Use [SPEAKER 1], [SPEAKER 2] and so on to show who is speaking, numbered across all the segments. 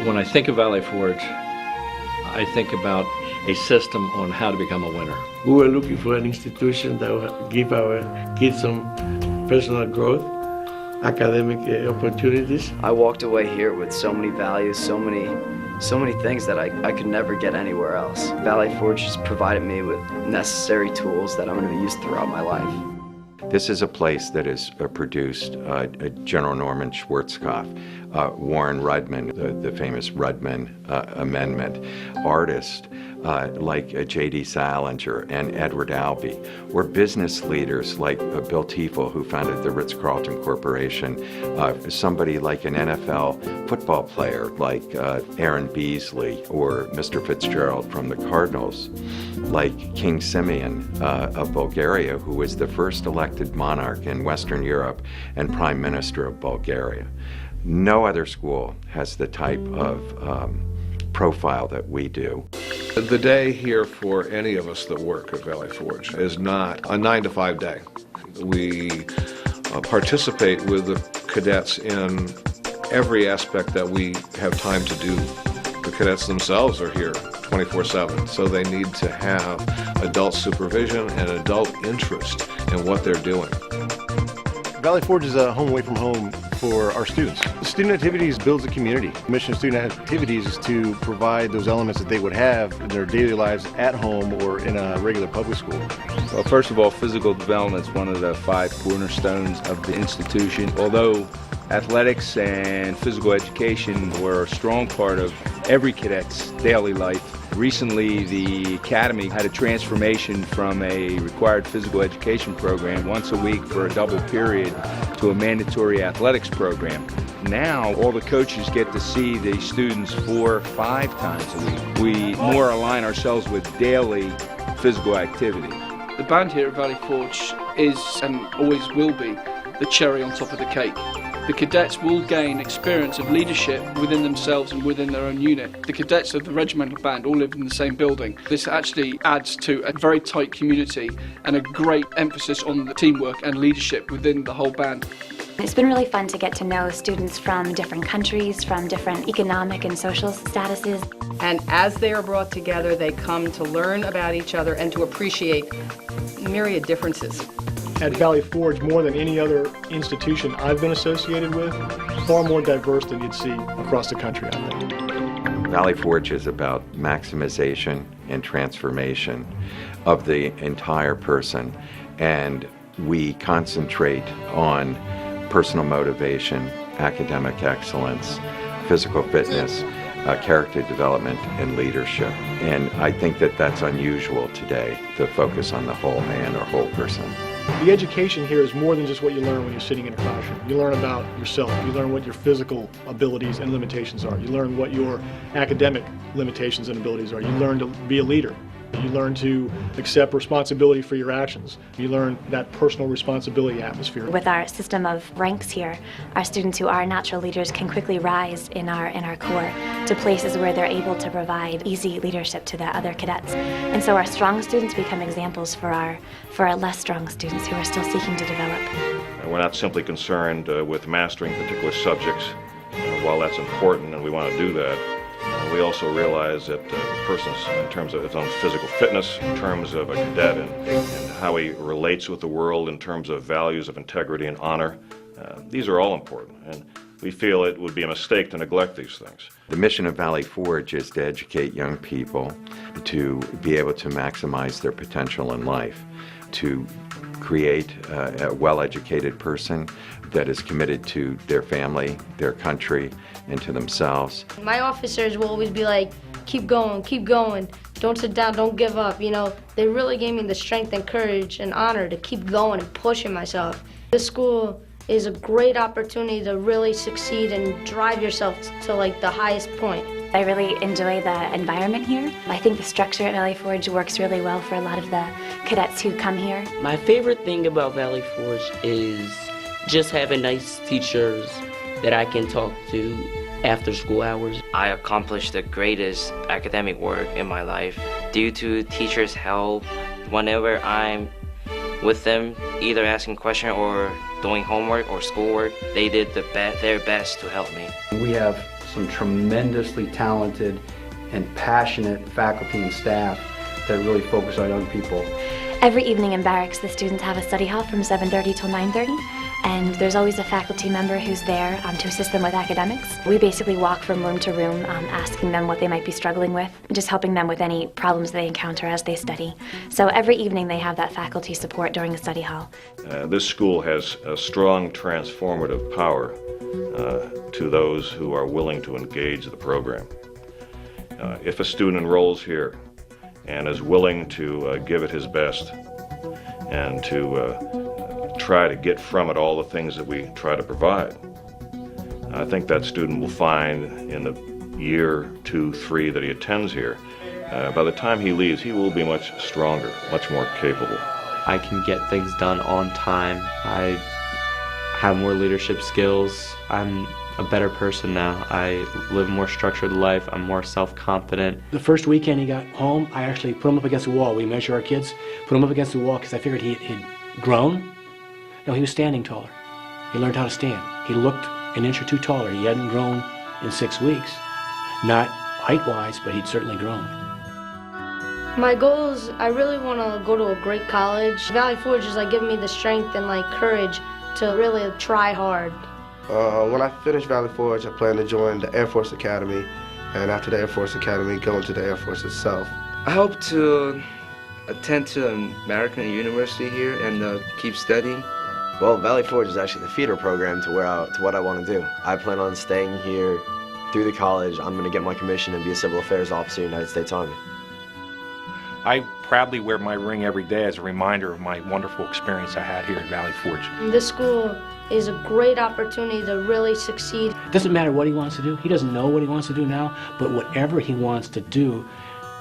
[SPEAKER 1] When I think of Valley Forge, I think about a system on how to become a winner.
[SPEAKER 2] We were looking for an institution that would give our kids some personal growth, academic opportunities.
[SPEAKER 3] I walked away here with so many values, so many things that I could never get anywhere else. Valley Forge has provided me with necessary tools that I'm going to use throughout my life.
[SPEAKER 4] This is a place that has produced General Norman Schwarzkopf, Warren Rudman, the famous Rudman Amendment, artists like J.D. Salinger and Edward Albee, or business leaders like Bill Tiefel, who founded the Ritz-Carlton Corporation, somebody like an NFL football player like Aaron Beasley, or Mr. Fitzgerald from the Cardinals, like King Simeon of Bulgaria, who was the first elected monarch in Western Europe and Prime Minister of Bulgaria. No other school has the type of profile that we do.
[SPEAKER 5] The day here for any of us that work at Valley Forge is not a 9-to-5 day. We participate with the cadets in every aspect that we have time to do. The cadets themselves are here 24/7, so they need to have adult supervision and adult interest in what they're doing.
[SPEAKER 6] Valley Forge is a home away from home for our students. Student activities builds a community. The mission of student activities is to provide those elements that they would have in their daily lives at home or in a regular public school.
[SPEAKER 7] Well, first of all, physical development is one of the 5 cornerstones of the institution. Although athletics and physical education were a strong part of every cadet's daily life, recently the Academy had a transformation from a required physical education program once a week for a double period to a mandatory athletics program. Now all the coaches get to see the students 4 or 5 times a week. We more align ourselves with daily physical activity.
[SPEAKER 8] The band here at Valley Forge is, and always will be, the cherry on top of the cake. The cadets will gain experience of leadership within themselves and within their own unit. The cadets of the regimental band all live in the same building. This actually adds to a very tight community and a great emphasis on the teamwork and leadership within the whole band.
[SPEAKER 9] It's been really fun to get to know students from different countries, from different economic and social statuses.
[SPEAKER 10] And as they are brought together, they come to learn about each other and to appreciate myriad differences.
[SPEAKER 11] At Valley Forge, more than any other institution I've been associated with, far more diverse than you'd see across the country, I think.
[SPEAKER 4] Valley Forge is about maximization and transformation of the entire person, and we concentrate on personal motivation, academic excellence, physical fitness, character development, and leadership. And I think that that's unusual today, to focus on the whole man or whole person.
[SPEAKER 11] The education here is more than just what you learn when you're sitting in a classroom. You learn about yourself. You learn what your physical abilities and limitations are. You learn what your academic limitations and abilities are. You learn to be a leader. You learn to accept responsibility for your actions. You learn that personal responsibility atmosphere.
[SPEAKER 9] With our system of ranks here, our students who are natural leaders can quickly rise in our corps to places where they're able to provide easy leadership to the other cadets. And so our strong students become examples for our less strong students who are still seeking to develop.
[SPEAKER 12] We're not simply concerned with mastering particular subjects. While that's important and we want to do that, we also realize that a person's, in terms of his own physical fitness, in terms of a cadet and how he relates with the world, in terms of values of integrity and honor, these are all important. And we feel it would be a mistake to neglect these things.
[SPEAKER 4] The mission of Valley Forge is to educate young people to be able to maximize their potential in life, to create a well-educated person that is committed to their family, their country, and to themselves.
[SPEAKER 13] My officers will always be like, keep going, don't sit down, don't give up. You know, they really gave me the strength and courage and honor to keep going and pushing myself. This school is a great opportunity to really succeed and drive yourself to like the highest point.
[SPEAKER 9] I really enjoy the environment here. I think the structure at Valley Forge works really well for a lot of the cadets who come here.
[SPEAKER 14] My favorite thing about Valley Forge is just having nice teachers that I can talk to after school hours.
[SPEAKER 3] I accomplished the greatest academic work in my life due to teachers' help. Whenever I'm with them, either asking questions or doing homework or schoolwork, they did their best to help me.
[SPEAKER 15] We have some tremendously talented and passionate faculty and staff that really focus on young people.
[SPEAKER 9] Every evening in barracks, the students have a study hall from 7:30 till 9:30, and there's always a faculty member who's there to assist them with academics. We basically walk from room to room, asking them what they might be struggling with, just helping them with any problems they encounter as they study. So every evening they have that faculty support during the study hall.
[SPEAKER 12] This school has a strong transformative power to those who are willing to engage the program. If a student enrolls here and is willing to give it his best and to try to get from it all the things that we try to provide, I think that student will find in the year, 2, 3 that he attends here, by the time he leaves, he will be much stronger, much more capable.
[SPEAKER 16] I can get things done on time. I have more leadership skills. I'm a better person now. I live a more structured life. I'm more self-confident.
[SPEAKER 17] The first weekend he got home, I actually put him up against the wall. We measure our kids, put him up against the wall because I figured he'd grown. No, he was standing taller. He learned how to stand. He looked an inch or two taller. He hadn't grown in 6 weeks. Not height-wise, but he'd certainly grown.
[SPEAKER 13] My goal is I really want to go to a great college. Valley Forge is like giving me the strength and like courage to really try hard.
[SPEAKER 18] When I finish Valley Forge, I plan to join the Air Force Academy, and after the Air Force Academy, go into the Air Force itself.
[SPEAKER 19] I hope to attend to American University here and keep studying.
[SPEAKER 3] Well, Valley Forge is actually the feeder program to what I want to do. I plan on staying here through the college. I'm going to get my commission and be a civil affairs officer in the United States Army.
[SPEAKER 20] I proudly wear my ring every day as a reminder of my wonderful experience I had here at Valley Forge.
[SPEAKER 13] This school is a great opportunity to really succeed.
[SPEAKER 17] It doesn't matter what he wants to do. He doesn't know what he wants to do now, but whatever he wants to do,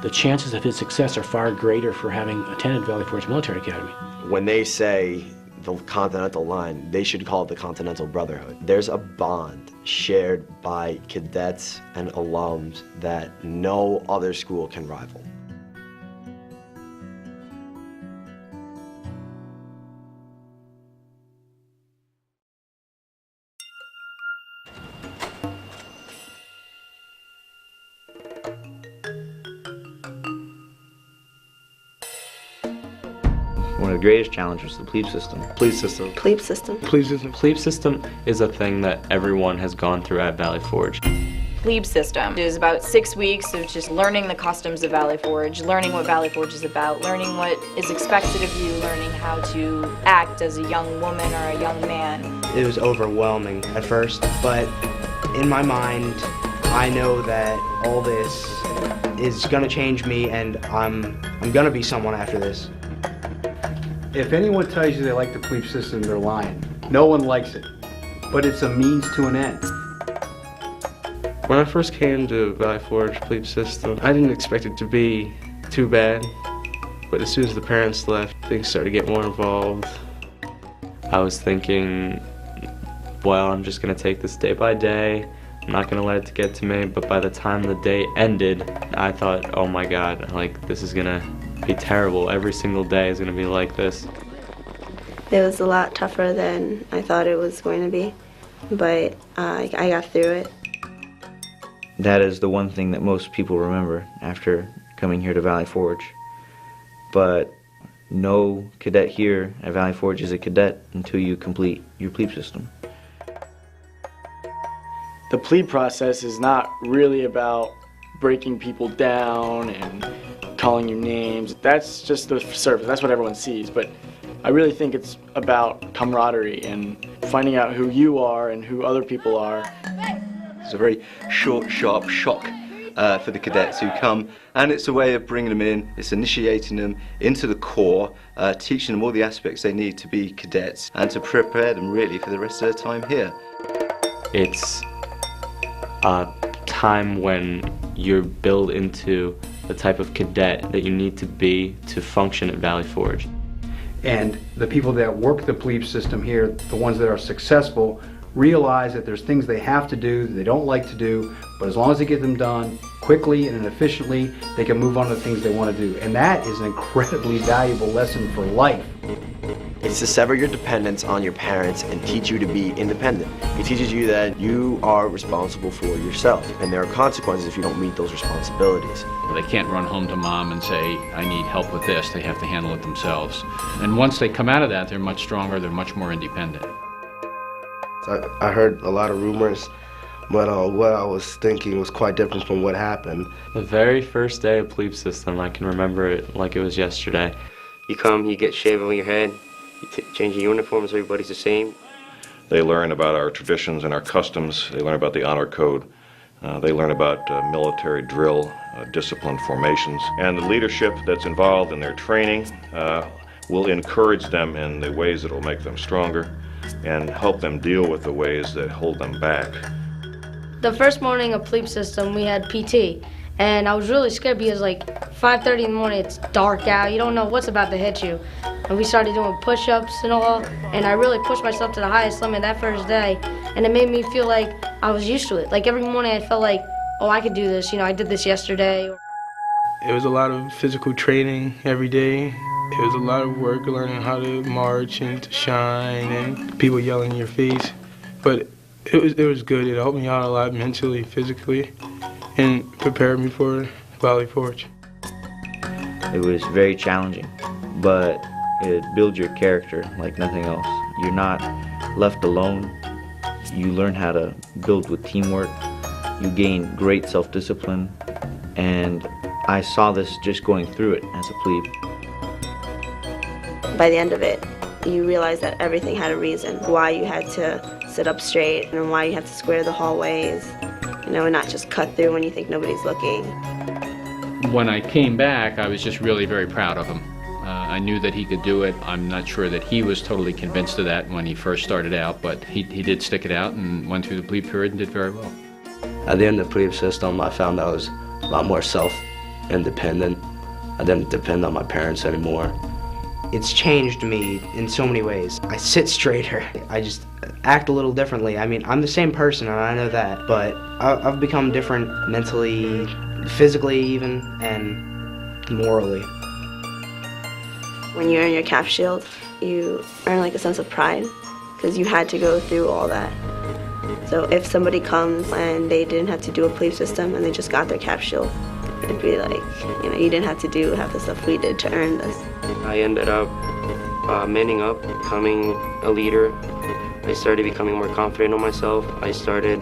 [SPEAKER 17] the chances of his success are far greater for having attended Valley Forge Military Academy.
[SPEAKER 3] When they say the Continental Line, they should call it the Continental Brotherhood. There's a bond shared by cadets and alums that no other school can rival.
[SPEAKER 21] One of the greatest challenges is the plebe system.
[SPEAKER 18] Plebe system.
[SPEAKER 22] Plebe system.
[SPEAKER 11] Plebe system.
[SPEAKER 16] Plebe system is a thing that everyone has gone through at Valley Forge.
[SPEAKER 23] Plebe system is about 6 weeks of just learning the customs of Valley Forge, learning what Valley Forge is about, learning what is expected of you, learning how to act as a young woman or a young man.
[SPEAKER 24] It was overwhelming at first, but in my mind, I know that all this is gonna change me and I'm gonna be someone after this.
[SPEAKER 15] If anyone tells you they like the plebe system, they're lying. No one likes it, but it's a means to an end.
[SPEAKER 16] When I first came to Valley Forge plebe system, I didn't expect it to be too bad, but as soon as the parents left, things started to get more involved. I was thinking, well, I'm just gonna take this day by day. I'm not gonna let it get to me, but by the time the day ended, I thought, oh my God, like this is gonna be terrible. Every single day is gonna be like this.
[SPEAKER 22] It was a lot tougher than I thought it was going to be, but I got through it.
[SPEAKER 21] That is the one thing that most people remember after coming here to Valley Forge. But no cadet here at Valley Forge is a cadet until you complete your plebe system.
[SPEAKER 25] The plebe process is not really about breaking people down and calling you names. That's just the surface. That's what everyone sees. But I really think it's about camaraderie and finding out who you are and who other people are.
[SPEAKER 26] It's a very short, sharp shock for the cadets who come, and it's a way of bringing them in. It's initiating them into the Corps, teaching them all the aspects they need to be cadets and to prepare them really for the rest of their time here.
[SPEAKER 16] It's a time when you're built into the type of cadet that you need to be to function at Valley Forge.
[SPEAKER 15] And the people that work the plebe system here, the ones that are successful, realize that there's things they have to do that they don't like to do, but as long as they get them done quickly and efficiently, they can move on to the things they want to do. And that is an incredibly valuable lesson for life.
[SPEAKER 3] It's to sever your dependence on your parents and teach you to be independent. It teaches you that you are responsible for yourself, and there are consequences if you don't meet those responsibilities.
[SPEAKER 1] They can't run home to mom and say, I need help with this. They have to handle it themselves. And once they come out of that, they're much stronger, they're much more independent.
[SPEAKER 18] So I heard a lot of rumors, but what I was thinking was quite different from what happened.
[SPEAKER 2] The very first day of plebe system, I can remember it like it was yesterday. You come, you get shaved on your head, you change your uniforms, everybody's the same.
[SPEAKER 12] They learn about our traditions and our customs. They learn about the honor code. They learn about military drill, discipline formations. And the leadership that's involved in their training will encourage them in the ways that will make them stronger and help them deal with the ways that hold them back.
[SPEAKER 13] The first morning of plebe system, we had PT, and I was really scared because like 5:30 in the morning, it's dark out, you don't know what's about to hit you. And we started doing push-ups and all, and I really pushed myself to the highest limit that first day, and it made me feel like I was used to it. Like every morning I felt like, oh, I could do this, you know, I did this yesterday.
[SPEAKER 16] It was a lot of physical training every day. It was a lot of work learning how to march and to shine and people yelling in your face. But it was good. It helped me out a lot mentally, physically, and prepared me for Valley Forge.
[SPEAKER 21] It was very challenging, but it builds your character like nothing else. You're not left alone. You learn how to build with teamwork. You gain great self-discipline, and I saw this just going through it as a plebe.
[SPEAKER 22] By the end of it, you realize that everything had a reason, why you had to sit up straight and why you had to square the hallways, you know, and not just cut through when you think nobody's looking.
[SPEAKER 1] When I came back, I was just really very proud of him. I knew that he could do it. I'm not sure that he was totally convinced of that when he first started out, but he did stick it out and went through the plebe period and did very well.
[SPEAKER 24] At the end of the plebe system, I found I was a lot more self-independent. I didn't depend on my parents anymore. It's changed me in so many ways. I sit straighter. I just act a little differently. I mean, I'm the same person, and I know that, but I've become different mentally, physically even, and morally.
[SPEAKER 22] When you earn your cap shield, you earn like a sense of pride because you had to go through all that. So if somebody comes and they didn't have to do a plebe system and they just got their cap shield, it'd be like, you know, you didn't have to do half the stuff we did to earn this.
[SPEAKER 2] I ended up manning up, becoming a leader. I started becoming more confident in myself. I started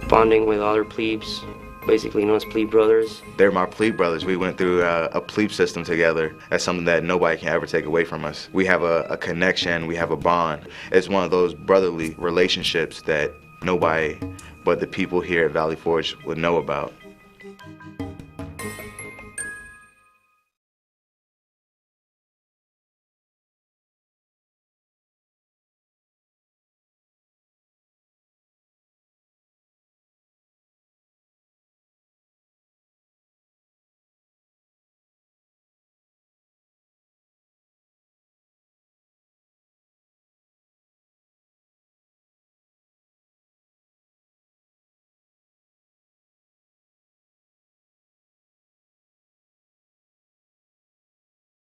[SPEAKER 2] bonding with other plebes, basically known as plebe brothers.
[SPEAKER 5] They're my plebe brothers. We went through a plebe system together. That's something that nobody can ever take away from us. We have a connection, we have a bond. It's one of those brotherly relationships that nobody but the people here at Valley Forge would know about.